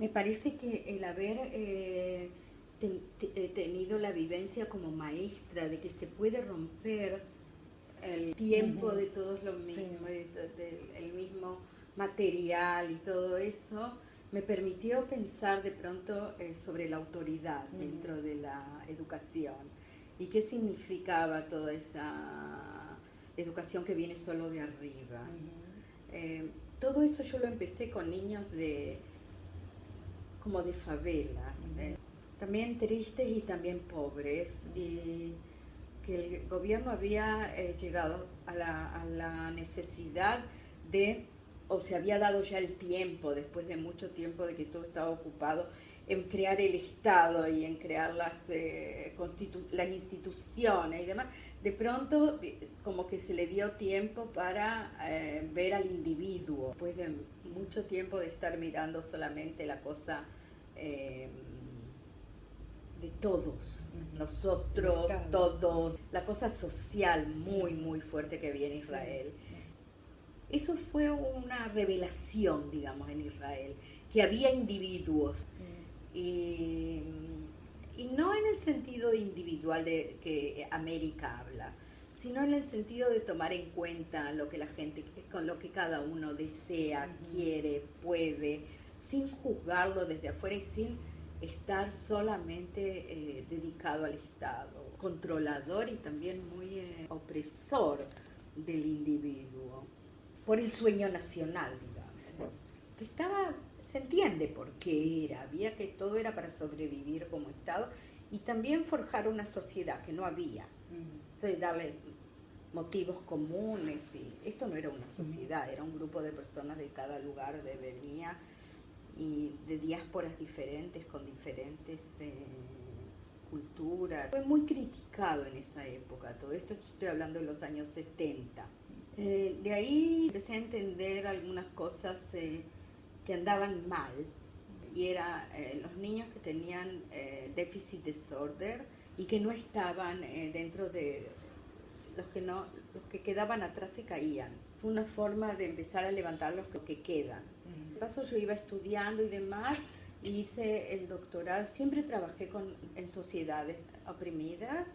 Me parece que el haber tenido la vivencia como maestra de que se puede romper el tiempo de todos lo mismo, el mismo material y todo eso, me permitió pensar de pronto sobre la autoridad dentro de la educación y qué significaba toda esa educación que viene solo de arriba. Todo eso yo lo empecé con niños como de favelas, también tristes y también pobres, y que el gobierno había llegado a la necesidad de, o se había dado ya el tiempo, después de mucho tiempo de que todo estaba ocupado, en crear el Estado y en crear las instituciones y demás. De pronto como que se le dio tiempo para ver al individuo, después de mucho tiempo de estar mirando solamente la cosa de todos, nosotros, todos, la cosa social muy, muy fuerte que viene en Israel. Eso fue una revelación, digamos, en Israel, que había individuos, y no en el sentido individual de que América habla, sino en el sentido de tomar en cuenta lo que la gente, con lo que cada uno desea, quiere, puede, sin juzgarlo desde afuera y sin estar solamente dedicado al Estado, controlador y también muy opresor del individuo, por el sueño nacional, digamos, que se entiende por qué había que todo era para sobrevivir como Estado y también forjar una sociedad que no había, entonces darle motivos comunes, y esto no era una sociedad, era un grupo de personas de cada lugar donde venía, y de diásporas diferentes, con diferentes culturas. Fue muy criticado en esa época, todo esto estoy hablando de los años 70. De ahí empecé a entender algunas cosas que andaban mal, y era los niños que tenían déficit disorder y que no estaban dentro de los que quedaban atrás se caían. Fue una forma de empezar a levantar los que quedan. De paso yo iba estudiando y demás, y hice el doctorado, siempre trabajé en sociedades oprimidas,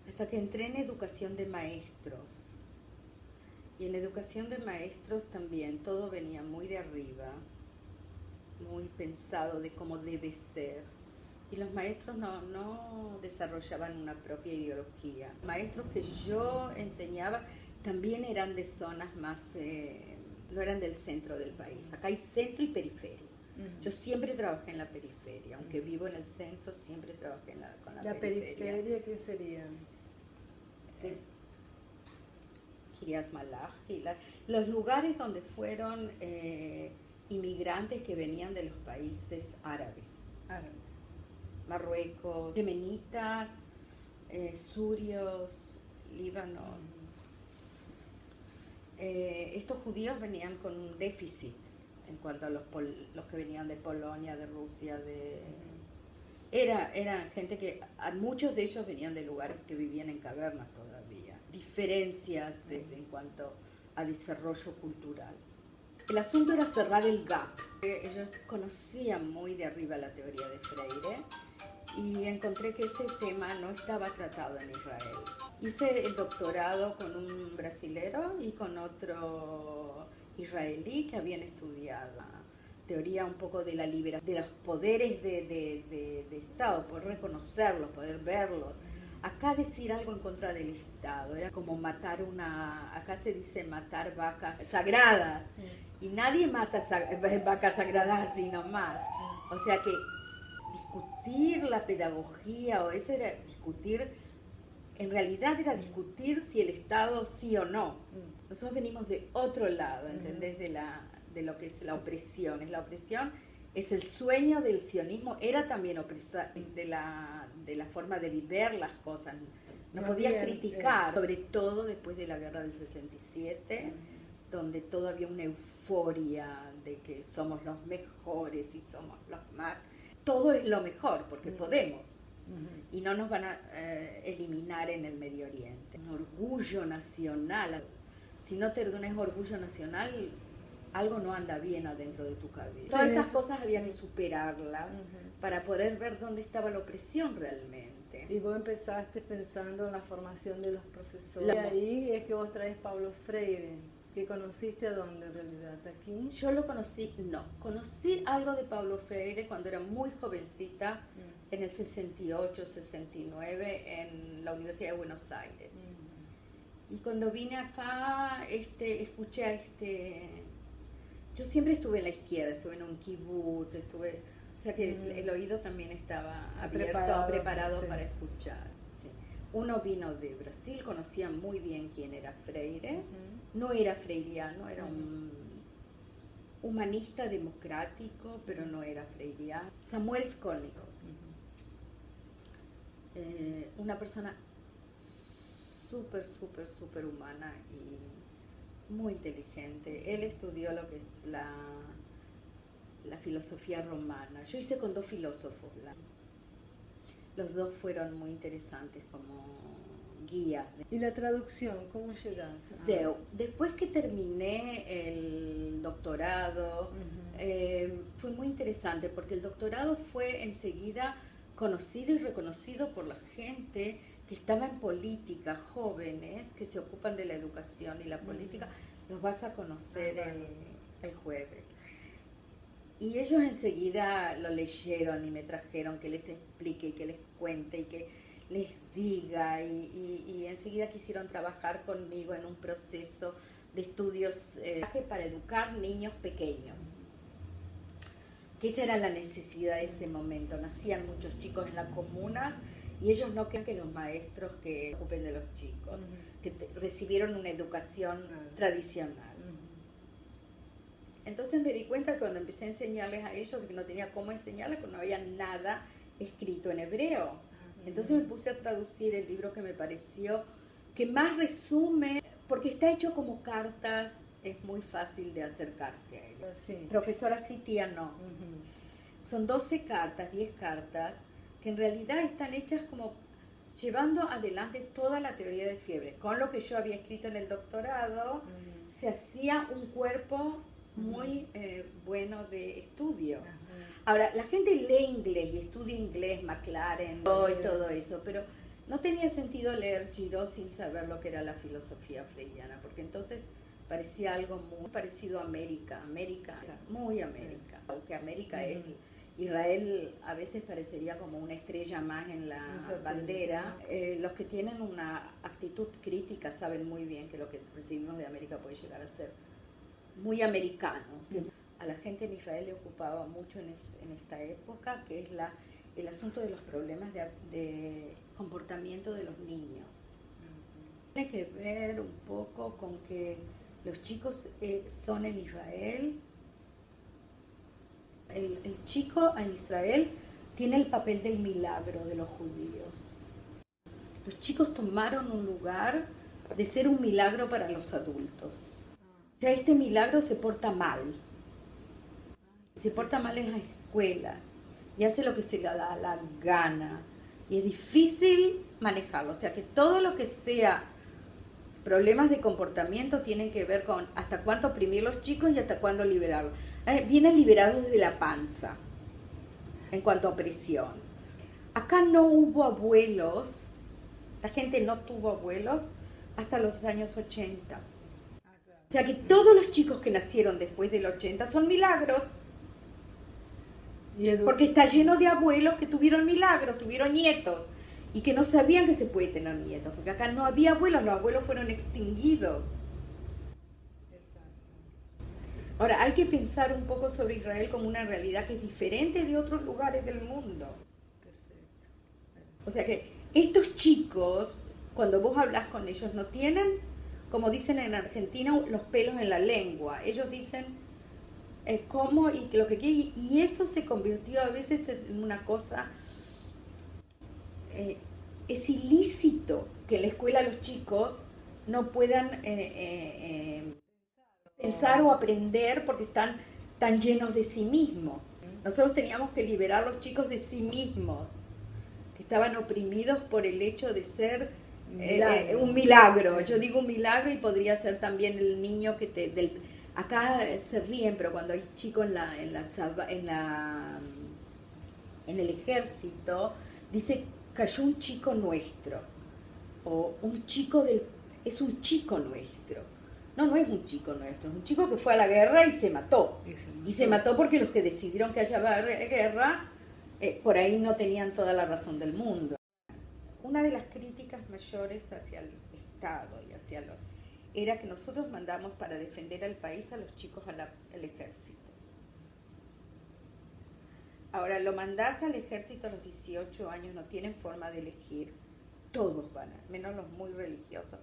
hasta que entré en educación de maestros. Y en educación de maestros también todo venía muy de arriba, muy pensado de cómo debe ser. Y los maestros no desarrollaban una propia ideología. Maestros que yo enseñaba también eran de zonas más, no eran del centro del país. Acá hay centro y periferia. Yo siempre trabajé en la periferia, aunque vivo en el centro, siempre trabajé con la periferia. ¿La periferia qué sería? Kiryat Malachi, los lugares donde fueron inmigrantes que venían de los países árabes. Marruecos, yemenitas, surios, líbanos. Estos judíos venían con un déficit en cuanto a los que venían de Polonia, de Rusia, eran gente que, muchos de ellos venían de lugares que vivían en cavernas todavía. Diferencias en cuanto a desarrollo cultural. El asunto era cerrar el gap. Ellos conocían muy de arriba la teoría de Freire, y encontré que ese tema no estaba tratado en Israel. Hice el doctorado con un brasilero y con otro israelí que habían estudiado teoría un poco de la liberación, de los poderes de Estado, poder reconocerlos, poder verlos. Acá decir algo en contra del Estado era como matar acá se dice matar vacas sagradas, y nadie mata vacas sagradas así nomás. O sea que discutir la pedagogía, o eso era discutir, en realidad era discutir si el Estado sí o no. Nosotros venimos de otro lado, ¿entendés? De lo que es la opresión. La opresión es el sueño del sionismo, era también opresión de la forma de vivir las cosas. No podía criticar, sobre todo después de la guerra del 67, donde todavía una euforia de que somos los mejores y somos los más. Todo es lo mejor, porque podemos. Y no nos van a eliminar en el Medio Oriente. Un orgullo nacional. Si no tenés orgullo nacional, algo no anda bien adentro de tu cabeza. Sí, Todas esas cosas había que superarlas Ujú. para poder ver dónde estaba la opresión realmente. Y vos empezaste pensando en la formación de los profesores. Y ahí es que vos traes Paulo Freire, que conociste a dónde en realidad, aquí. Yo lo conocí, no, conocí algo de Paulo Freire cuando era muy jovencita, en el 68, 69, en la Universidad de Buenos Aires. Y cuando vine acá, escuché a yo siempre estuve en la izquierda, estuve en un kibutz, o sea que el oído también estaba abierto, preparado sí, para escuchar. Sí. Uno vino de Brasil, conocía muy bien quién era Freire, no era freiriano, era un humanista democrático, pero no era freiriano. Samuel Skolnikov, una persona súper humana y muy inteligente. Él estudió lo que es la filosofía romana. Yo hice con dos filósofos. Los dos fueron muy interesantes como guías. ¿Y la traducción? ¿Cómo llegas? Después que terminé el doctorado, fue muy interesante porque el doctorado fue enseguida conocido y reconocido por la gente que estaba en política, jóvenes que se ocupan de la educación y la política, los vas a conocer el jueves. Y ellos enseguida lo leyeron y me trajeron que les explique y que les cuente y que les diga y enseguida quisieron trabajar conmigo en un proceso de estudios para educar niños pequeños. Que esa era la necesidad de ese momento. Nacían muchos chicos en la comuna y ellos no querían que los maestros que se ocupen de los chicos, que recibieron una educación tradicional. Entonces me di cuenta que cuando empecé a enseñarles a ellos, que no tenía cómo enseñarles, porque no había nada escrito en hebreo. Entonces me puse a traducir el libro que me pareció que más resume, porque está hecho como cartas, es muy fácil de acercarse a él. Sí. Profesora Sitia no. Son 12 cartas, 10 cartas, que en realidad están hechas como llevando adelante toda la teoría de fiebre. Con lo que yo había escrito en el doctorado, se hacía un cuerpo muy bueno de estudio. Ahora, la gente lee inglés y estudia inglés, Maclaren y todo eso, pero no tenía sentido leer Giraud sin saber lo que era la filosofía freiriana, porque entonces parecía algo muy parecido a América, muy América, aunque América es... Israel a veces parecería como una estrella más en la bandera. Los que tienen una actitud crítica saben muy bien que lo que recibimos de América puede llegar a ser muy americano. A la gente en Israel le ocupaba mucho en esta época, que es el asunto de los problemas de comportamiento de los niños. Tiene que ver un poco con que los chicos son en Israel. El chico en Israel tiene el papel del milagro de los judíos. Los chicos tomaron un lugar de ser un milagro para los adultos. O sea, este milagro se porta mal. Se porta mal en la escuela y hace lo que se le da la gana. Y es difícil manejarlo. O sea, que todo lo que sea problemas de comportamiento tienen que ver con hasta cuánto oprimir los chicos y hasta cuándo liberarlos. Vienen liberados desde la panza en cuanto a opresión. Acá no hubo abuelos, la gente no tuvo abuelos hasta los años 80. O sea que todos los chicos que nacieron después del 80 son milagros. Porque está lleno de abuelos que tuvieron milagros, tuvieron nietos y que no sabían que se puede tener nietos, porque acá no había abuelos, los abuelos fueron extinguidos. Ahora, hay que pensar un poco sobre Israel como una realidad que es diferente de otros lugares del mundo. O sea que estos chicos, cuando vos hablas con ellos, no tienen, como dicen en Argentina, los pelos en la lengua. Ellos dicen cómo y lo que quieren, y eso se convirtió a veces en una cosa... es ilícito que en la escuela los chicos no puedan... pensar o aprender porque están tan llenos de sí mismos. Nosotros teníamos que liberar a los chicos de sí mismos, que estaban oprimidos por el hecho de ser un milagro. Yo digo un milagro y podría ser también el niño acá se ríen, pero cuando hay chicos en el ejército, dice, cayó un chico nuestro, o es un chico nuestro. No, no es un chico nuestro, es un chico que fue a la guerra y se mató. Y se mató porque los que decidieron que haya guerra, por ahí no tenían toda la razón del mundo. Una de las críticas mayores hacia el Estado y hacia era que nosotros mandamos para defender al país a los chicos al ejército. Ahora, lo mandás al ejército a los 18 años, no tienen forma de elegir. Todos van, menos los muy religiosos,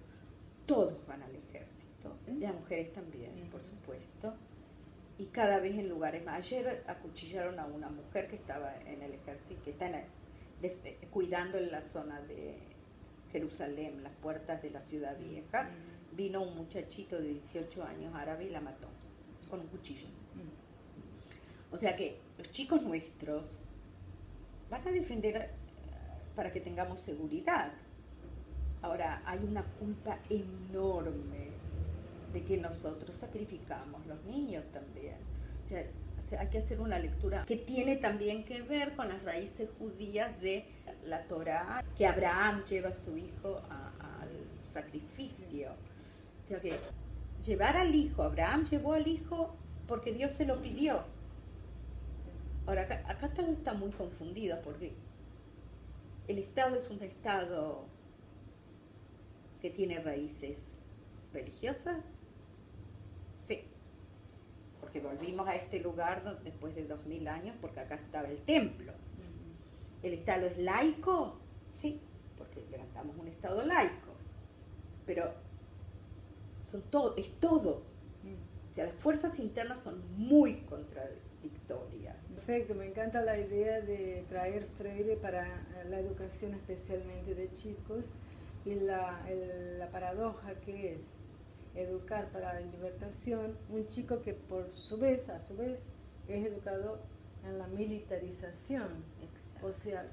todos van al ejército. Las mujeres también, por supuesto. Y cada vez en lugares más. Ayer acuchillaron a una mujer que estaba en el ejército, que está cuidando en la zona de Jerusalén, las puertas de la ciudad vieja. Vino un muchachito de 18 años árabe y la mató con un cuchillo. O sea que los chicos nuestros van a defender para que tengamos seguridad. Ahora, hay una culpa enorme de que nosotros sacrificamos los niños también. O sea, hay que hacer una lectura que tiene también que ver con las raíces judías de la Torá, que Abraham lleva a su hijo al sacrificio. O sea que llevar al hijo, Abraham llevó al hijo porque Dios se lo pidió. Ahora, acá todo está muy confundido porque el Estado es un Estado que tiene raíces religiosas. Sí, porque volvimos a este lugar después de 2000 años porque acá estaba el templo. ¿El Estado es laico? Sí, porque levantamos un Estado laico. Pero es todo. O sea, las fuerzas internas son muy contradictorias. Perfecto, me encanta la idea de traer Freire para la educación especialmente de chicos y la paradoja que es educar para la libertación un chico que a su vez es educado en la militarización. Exacto. O sea,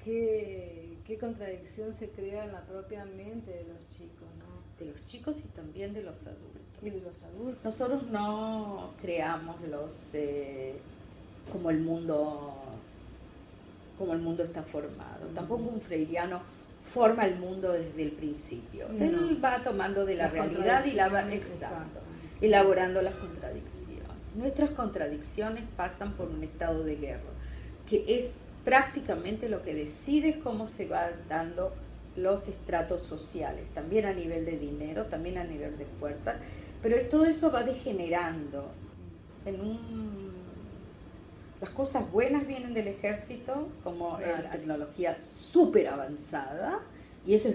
qué contradicción se crea en la propia mente de los chicos, ¿no? De los chicos y también de los adultos. Y de los adultos. Nosotros no creamos como el mundo está formado. Tampoco un freiriano forma el mundo desde el principio. No. Él va tomando de la realidad y la va elaborando las contradicciones. Nuestras contradicciones pasan por un estado de guerra, que es prácticamente lo que decide cómo se va dando los estratos sociales, también a nivel de dinero, también a nivel de fuerza, pero todo eso va degenerando las cosas buenas vienen del ejército, como la tecnología súper avanzada, y eso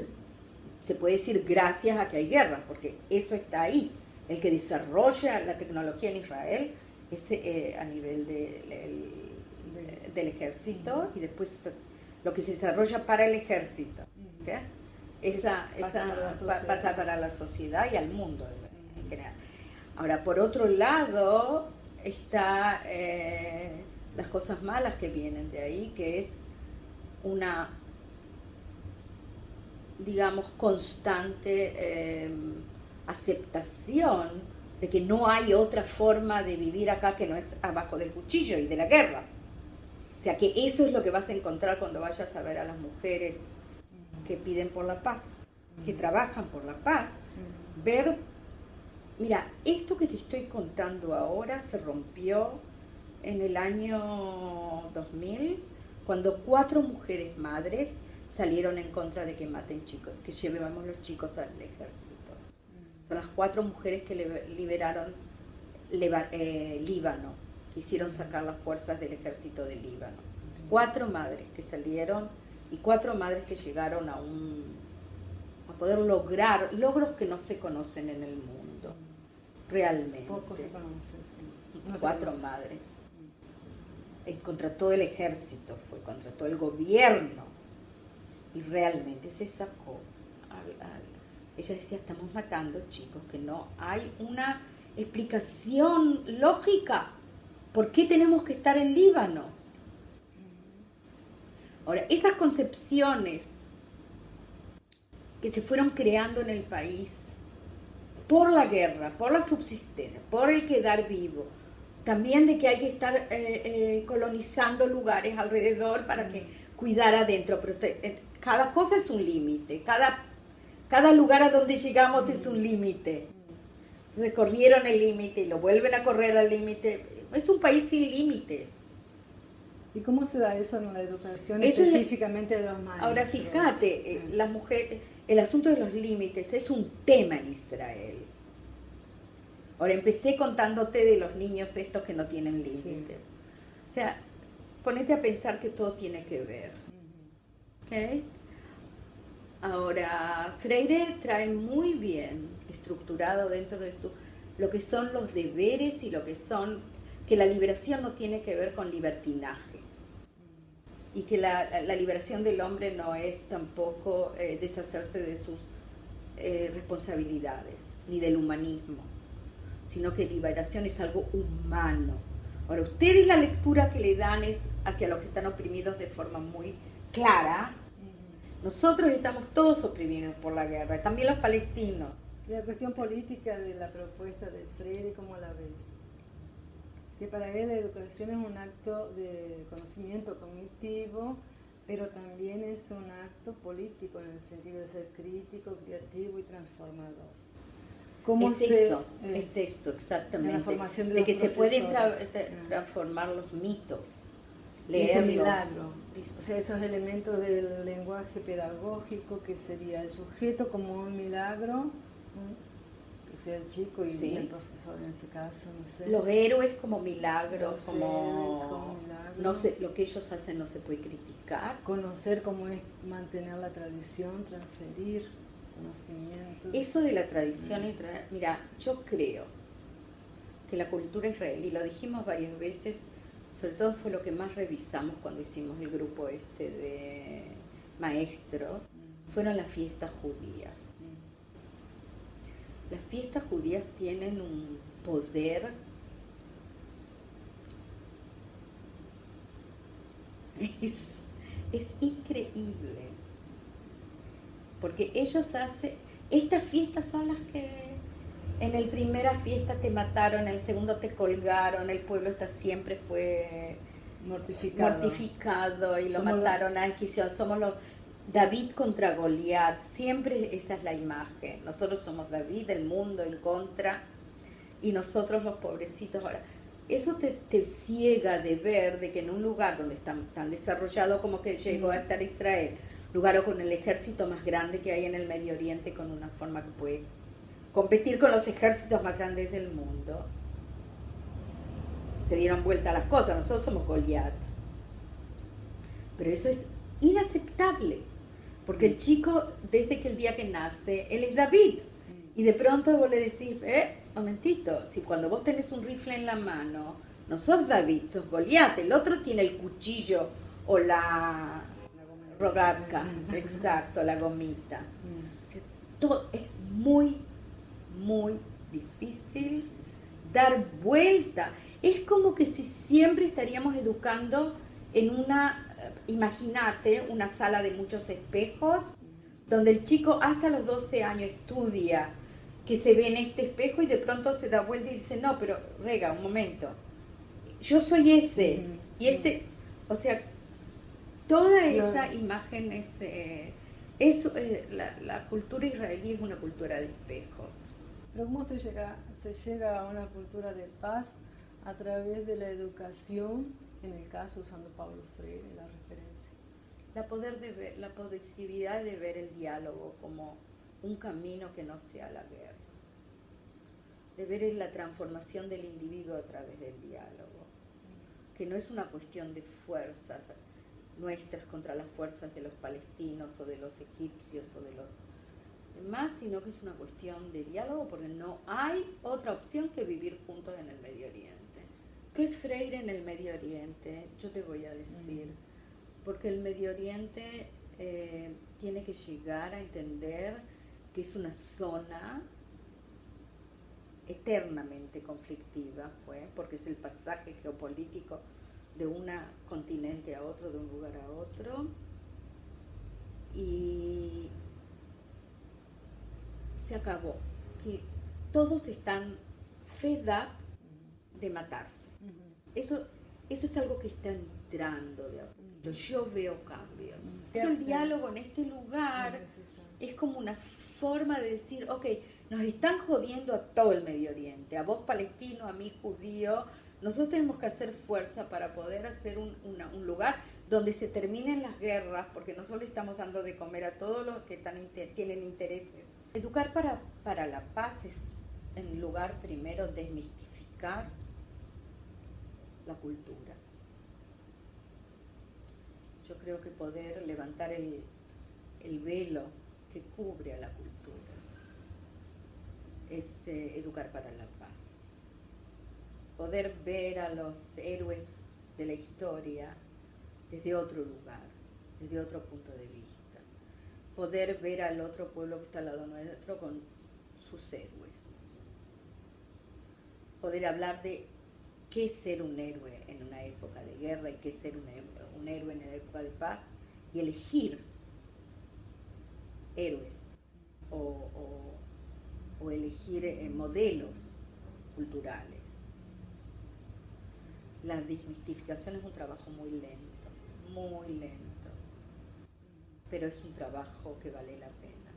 se puede decir gracias a que hay guerras, porque eso está ahí. El que desarrolla la tecnología en Israel es a nivel del ejército, y después lo que se desarrolla para el ejército. ¿Sí? Pasa para la sociedad y al mundo en general. Ahora, por otro lado, está las cosas malas que vienen de ahí, que es una, digamos, constante aceptación de que no hay otra forma de vivir acá que no es abajo del cuchillo y de la guerra. O sea, que eso es lo que vas a encontrar cuando vayas a ver a las mujeres que piden por la paz, que trabajan por la paz. Mira, esto que te estoy contando ahora se rompió en el año 2000, cuando 4 mujeres madres salieron en contra de que maten chicos, que llevemos los chicos al ejército. Son las 4 mujeres que liberaron Líbano, quisieron sacar las fuerzas del ejército de Líbano. 4 madres que salieron y 4 madres que llegaron a poder lograr logros que no se conocen en el mundo, realmente. Poco se conoce, sí. No 4 madres. Contra todo el ejército fue, contra todo el gobierno. Y realmente se sacó. Ella decía, estamos matando chicos, que no hay una explicación lógica. ¿Por qué tenemos que estar en Líbano? Ahora, esas concepciones que se fueron creando en el país por la guerra, por la subsistencia, por el quedar vivo, también de que hay que estar colonizando lugares alrededor para que cuidar adentro, pero cada cosa es un límite, cada lugar a donde llegamos es un límite. Entonces corrieron el límite y lo vuelven a correr al límite. Es un país sin límites. ¿Y cómo se da eso en la educación, Eso específicamente de los maestros? Ahora fíjate, las mujeres, el asunto de los límites es un tema en Israel. Ahora empecé contándote de los niños estos que no tienen límites. Sí. O sea, ponete a pensar que todo tiene que ver. ¿Okay? Ahora, Freire trae muy bien estructurado dentro de lo que son los deberes y lo que son, que la liberación no tiene que ver con libertinaje. Y que la liberación del hombre no es tampoco deshacerse de sus responsabilidades, ni del humanismo, sino que liberación es algo humano. Ahora, ustedes la lectura que le dan es hacia los que están oprimidos de forma muy clara. Nosotros estamos todos oprimidos por la guerra, también los palestinos. La cuestión política de la propuesta de Freire, ¿cómo la ves? Que para él la educación es un acto de conocimiento cognitivo, pero también es un acto político en el sentido de ser crítico, creativo y transformador. Es eso, exactamente. De que se pueden transformar los mitos, leerlos. Milagro. O sea, esos elementos del lenguaje pedagógico, que sería el sujeto como un milagro, que sea el chico y el profesor en ese caso, no sé. Los héroes como milagros, no sé, lo que ellos hacen no se puede criticar. Conocer cómo es mantener la tradición, transferir conocimientos. Eso de la tradición, mira, yo creo que la cultura israelí, lo dijimos varias veces, sobre todo fue lo que más revisamos cuando hicimos el grupo de maestros, fueron las fiestas judías. Las fiestas judías tienen un poder es increíble, porque ellos hacen, estas fiestas son las que en la primera fiesta te mataron, en el segundo te colgaron, el pueblo siempre fue mortificado y lo mataron a Inquisición. Somos los David contra Goliat, siempre esa es la imagen. Nosotros somos David, el mundo en contra, y nosotros los pobrecitos. Ahora, eso te ciega de ver de que en un lugar donde está tan desarrollado como que llegó a estar Israel, lugar con el ejército más grande que hay en el Medio Oriente, con una forma que puede competir con los ejércitos más grandes del mundo, se dieron vuelta las cosas. Nosotros somos Goliat. Pero eso es inaceptable, porque el chico, desde que el día que nace, él es David. Y de pronto vos le decís, momentito, si cuando vos tenés un rifle en la mano, no sos David, sos Goliat, el otro tiene el cuchillo o la rogatka, exacto, la gomita. O sea, todo es muy difícil dar vuelta. Es como que si siempre estaríamos educando en imagínate, una sala de muchos espejos, donde el chico hasta los 12 años estudia que se ve en este espejo y de pronto se da vuelta y dice, no, pero rega, un momento, yo soy ese, y o sea, toda esa imagen la cultura israelí es una cultura de espejos. Pero ¿cómo se llega a una cultura de paz a través de la educación, en el caso usando Pablo Freire, la referencia? La posibilidad de ver el diálogo como un camino que no sea la guerra, de ver la transformación del individuo a través del diálogo, que no es una cuestión de fuerzas nuestras contra las fuerzas de los palestinos o de los egipcios o de los demás, sino que es una cuestión de diálogo, porque no hay otra opción que vivir juntos en el Medio Oriente. ¿Qué Freire en el Medio Oriente? Yo te voy a decir, porque el Medio Oriente tiene que llegar a entender que es una zona eternamente conflictiva, porque es el pasaje geopolítico de un continente a otro, de un lugar a otro, y se acabó. Que todos están fed up de matarse. Eso es algo que está entrando de a poquito. Yo veo cambios. Eso, el diálogo en este lugar es como una forma de decir, ok, nos están jodiendo a todo el Medio Oriente, a vos palestino, a mí judío. Nosotros tenemos que hacer fuerza para poder hacer un lugar donde se terminen las guerras, porque no solo estamos dando de comer a todos los que tienen intereses. Educar para la paz es, en lugar primero, desmistificar la cultura. Yo creo que poder levantar el velo que cubre a la cultura es educar para la paz. Poder ver a los héroes de la historia desde otro lugar, desde otro punto de vista. Poder ver al otro pueblo que está al lado nuestro con sus héroes. Poder hablar de qué es ser un héroe en una época de guerra y qué es ser un héroe en una época de paz, y elegir héroes o elegir modelos culturales. La desmistificación es un trabajo muy lento, pero es un trabajo que vale la pena.